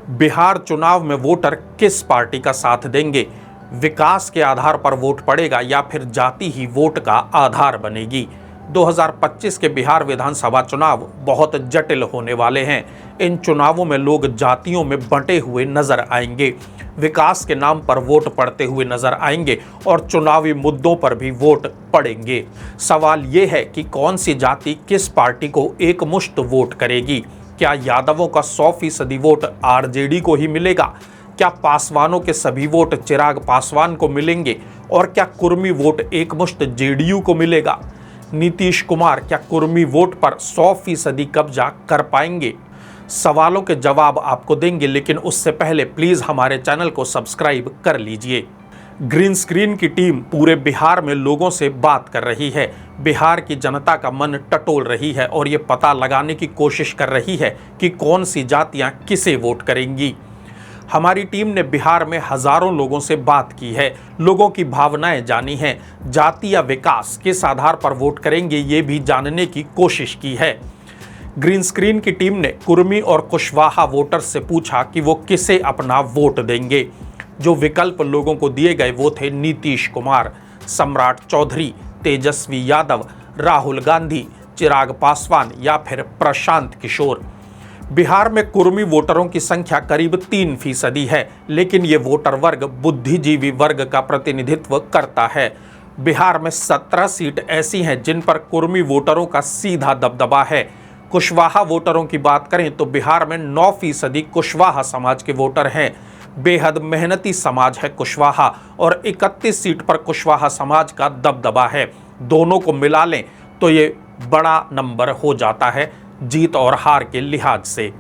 बिहार चुनाव में वोटर किस पार्टी का साथ देंगे? विकास के आधार पर वोट पड़ेगा या फिर जाति ही वोट का आधार बनेगी? 2025 के बिहार विधानसभा चुनाव बहुत जटिल होने वाले हैं। इन चुनावों में लोग जातियों में बंटे हुए नजर आएंगे, विकास के नाम पर वोट पड़ते हुए नजर आएंगे और चुनावी मुद्दों पर भी वोट पड़ेंगे। सवाल ये है कि कौन सी जाति किस पार्टी को एकमुश्त वोट करेगी? क्या यादवों का 100% वोट आरजेडी को ही मिलेगा? क्या पासवानों के सभी वोट चिराग पासवान को मिलेंगे? और क्या कुर्मी वोट एकमुश्त जेडीयू को मिलेगा? नीतीश कुमार क्या कुर्मी वोट पर 100% कब्जा कर पाएंगे? सवालों के जवाब आपको देंगे, लेकिन उससे पहले प्लीज हमारे चैनल को सब्सक्राइब कर लीजिए। ग्रीन स्क्रीन की टीम पूरे बिहार में लोगों से बात कर रही है, बिहार की जनता का मन टटोल रही है और ये पता लगाने की कोशिश कर रही है कि कौन सी जातियां किसे वोट करेंगी। हमारी टीम ने बिहार में हजारों लोगों से बात की है, लोगों की भावनाएं जानी हैं, जाति या विकास किस आधार पर वोट करेंगे ये भी जानने की कोशिश की है। ग्रीन स्क्रीन की टीम ने कुर्मी और कुशवाहा वोटर्स से पूछा कि वो किसे अपना वोट देंगे। जो विकल्प लोगों को दिए गए वो थे नीतीश कुमार, सम्राट चौधरी, तेजस्वी यादव, राहुल गांधी, चिराग पासवान या फिर प्रशांत किशोर। बिहार में कुर्मी वोटरों की संख्या करीब 3% है, लेकिन ये वोटर वर्ग बुद्धिजीवी वर्ग का प्रतिनिधित्व करता है। बिहार में 17 सीट ऐसी हैं जिन पर कुर्मी वोटरों का सीधा दबदबा है। कुशवाहा वोटरों की बात करें तो बिहार में 9% कुशवाहा समाज के वोटर हैं। बेहद मेहनती समाज है कुशवाहा और 31 सीट पर कुशवाहा समाज का दबदबा है। दोनों को मिला लें तो ये बड़ा नंबर हो जाता है जीत और हार के लिहाज से।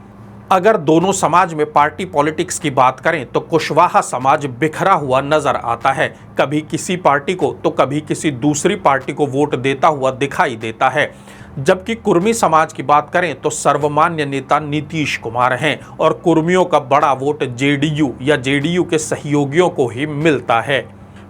अगर दोनों समाज में पार्टी पॉलिटिक्स की बात करें तो कुशवाहा समाज बिखरा हुआ नजर आता है, कभी किसी पार्टी को तो कभी किसी दूसरी पार्टी को वोट देता हुआ दिखाई देता है। जबकि कुर्मी समाज की बात करें तो सर्वमान्य नेता नीतीश कुमार हैं और कुर्मियों का बड़ा वोट जेडीयू या जेडीयू के सहयोगियों को ही मिलता है।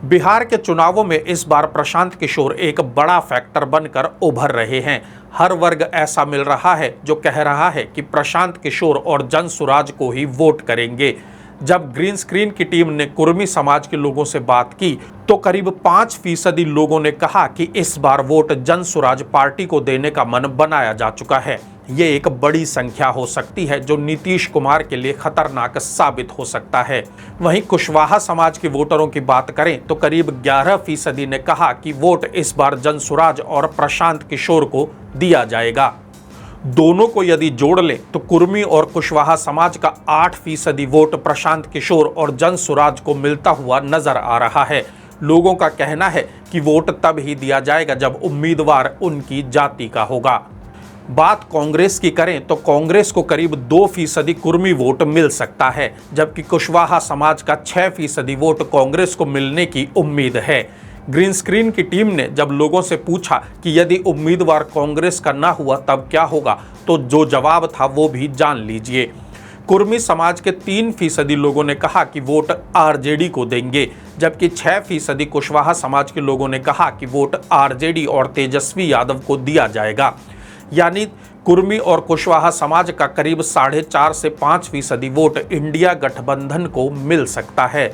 बिहार के चुनावों में इस बार प्रशांत किशोर एक बड़ा फैक्टर बनकर उभर रहे हैं। हर वर्ग ऐसा मिल रहा है जो कह रहा है कि प्रशांत किशोर और जनसुराज को ही वोट करेंगे। जब ग्रीन स्क्रीन की टीम ने कुर्मी समाज के लोगों से बात की तो करीब 5% लोगों ने कहा कि इस बार वोट जनसुराज पार्टी को देने का मन बनाया जा चुका है। ये एक बड़ी संख्या हो सकती है जो नीतीश कुमार के लिए खतरनाक साबित हो सकता है। वहीं कुशवाहा समाज के वोटरों की बात करें तो करीब 11% ने कहा कि वोट इस बार जनसुराज और प्रशांत किशोर को दिया जाएगा। दोनों को यदि जोड़ लें तो कुर्मी और कुशवाहा समाज का 8% वोट प्रशांत किशोर और जनसुराज को मिलता हुआ नजर आ रहा है। लोगों का कहना है कि वोट तब ही दिया जाएगा जब उम्मीदवार उनकी जाति का होगा। बात कांग्रेस की करें तो कांग्रेस को करीब 2% कुर्मी वोट मिल सकता है, जबकि कुशवाहा समाज का 6% वोट कांग्रेस को मिलने की उम्मीद है। ग्रीन स्क्रीन की टीम ने जब लोगों से पूछा कि यदि उम्मीदवार कांग्रेस का ना हुआ तब क्या होगा, तो जो जवाब था वो भी जान लीजिए। कुर्मी समाज के 3% लोगों ने कहा कि वोट आरजेडी को देंगे, जबकि 6% कुशवाहा समाज के लोगों ने कहा कि वोट आरजेडी और तेजस्वी यादव को दिया जाएगा। यानी कुर्मी और कुशवाहा समाज का करीब 4.5 से 5% वोट इंडिया गठबंधन को मिल सकता है।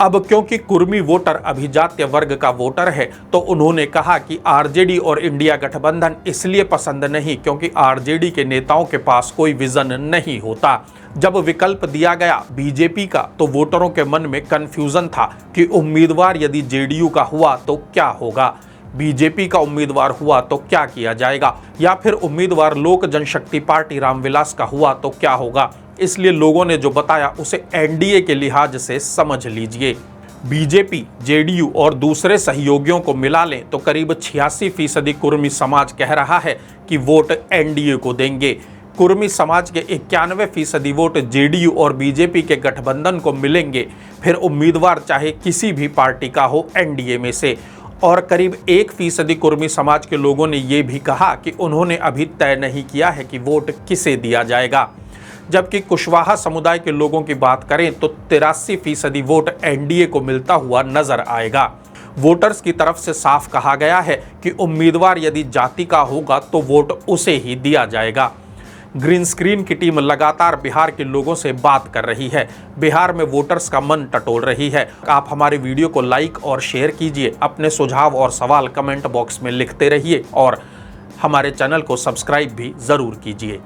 अब क्योंकि कुर्मी वोटर अभिजात्य वर्ग का वोटर है तो उन्होंने कहा कि आरजेडी और इंडिया गठबंधन इसलिए पसंद नहीं क्योंकि आरजेडी के नेताओं के पास कोई विजन नहीं होता। जब विकल्प दिया गया बीजेपी का तो वोटरों के मन में कंफ्यूजन था कि उम्मीदवार यदि जेडीयू का हुआ तो क्या होगा, बीजेपी का उम्मीदवार हुआ तो क्या किया जाएगा, या फिर उम्मीदवार लोक जनशक्ति पार्टी रामविलास का हुआ तो क्या होगा। इसलिए लोगों ने जो बताया उसे एनडीए के लिहाज से समझ लीजिए। बीजेपी, जेडीयू और दूसरे सहयोगियों को मिला लें तो करीब 86% कुर्मी समाज कह रहा है कि वोट एनडीए को देंगे। कुर्मी समाज के 91% वोट जेडीयू और बीजेपी के गठबंधन को मिलेंगे, फिर उम्मीदवार चाहे किसी भी पार्टी का हो एनडीए में से। और करीब 1% कुर्मी समाज के लोगों ने ये भी कहा कि उन्होंने अभी तय नहीं किया है कि वोट किसे दिया जाएगा। जबकि कुशवाहा समुदाय के लोगों की बात करें तो 83% वोट एनडीए को मिलता हुआ नजर आएगा। वोटर्स की तरफ से साफ कहा गया है कि उम्मीदवार यदि जाति का होगा तो वोट उसे ही दिया जाएगा। ग्रीन स्क्रीन की टीम लगातार बिहार के लोगों से बात कर रही है, बिहार में वोटर्स का मन टटोल रही है। आप हमारे वीडियो को लाइक और शेयर कीजिए, अपने सुझाव और सवाल कमेंट बॉक्स में लिखते रहिए और हमारे चैनल को सब्सक्राइब भी जरूर कीजिए।